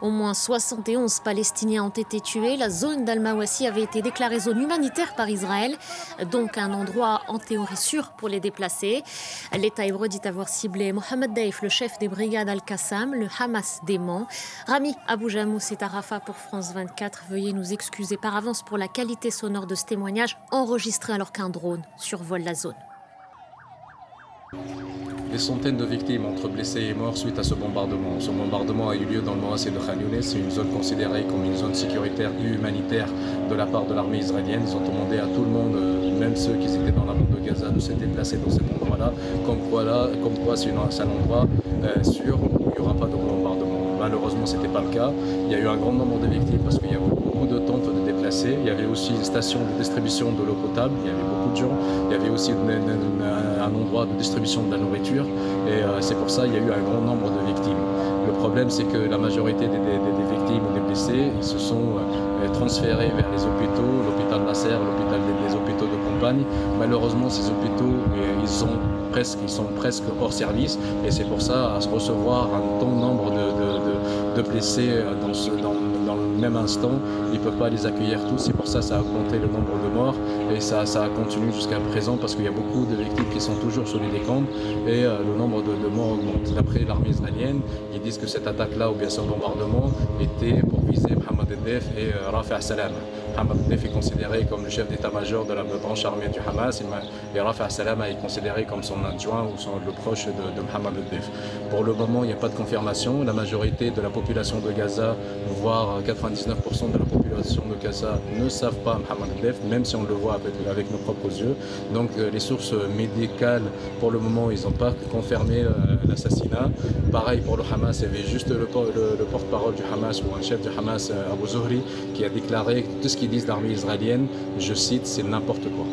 Au moins 71 Palestiniens ont été tués. La zone d'Al-Mawassi avait été déclarée zone humanitaire par Israël, donc un endroit en théorie sûr pour les déplacer. L'État hébreu dit avoir ciblé Mohamed Deif, le chef des brigades Al-Qassam, le Hamas dément. Rami Abou-Jamous est à Rafah pour France 24. Veuillez nous excuser par avance pour la qualité sonore de ce témoignage enregistré alors qu'un drone survole la zone. Des centaines de victimes entre blessés et morts suite à ce bombardement. Ce bombardement a eu lieu dans le morassé de Khan Younes. C'est une zone considérée comme une zone sécuritaire et humanitaire de la part de l'armée israélienne. Ils ont demandé à tout le monde, même ceux qui étaient dans la bande de Gaza, de se déplacer dans cet endroit-là. Comme quoi c'est un endroit sûr où il n'y aura pas de bombardement. Malheureusement, ce n'était pas le cas. Il y a eu un grand nombre de victimes parce qu'il y a beaucoup de tentes de déplacés. Il y avait aussi une station de distribution de l'eau potable. Il y avait beaucoup de gens. Il y avait aussi un endroit de distribution de la nourriture. Et c'est pour ça qu'il y a eu un grand nombre de victimes. Le problème, c'est que la majorité des victimes ou des blessés, ils se sont transférés vers les hôpitaux, l'hôpital Nasser, les hôpitaux de campagne. Malheureusement, ces hôpitaux, ils sont presque hors service. Et c'est pour ça, à se recevoir un tant nombre de blessés dans le même instant, ils ne peuvent pas les accueillir tous. C'est pour ça que ça a augmenté le nombre de morts. Et ça a continué jusqu'à présent parce qu'il y a beaucoup de victimes qui sont toujours sur les décombres. Et le nombre de morts augmente. D'après l'armée israélienne, ils disent que cette attaque-là, ou bien ce bombardement, était pour viser Mohamed Deif et Rafah Salama. Mohamed Deif est considéré comme le chef d'état-major de la branche armée du Hamas et Rafah Salama est considéré comme son adjoint ou le proche de Mohamed Deif. Pour le moment, il n'y a pas de confirmation. La majorité de la population de Gaza, voire 99% de la population de Gaza, ne savent pas Mohamed Deif, même si on le voit avec nos propres yeux. Donc les sources médicales, pour le moment, ils n'ont pas confirmé l'assassinat. Pareil pour le Hamas, il y avait juste le porte-parole du Hamas ou un chef du Hamas, Abu Zuhri, qui a déclaré que tout ce qu'ils disent l'armée israélienne, je cite, c'est n'importe quoi.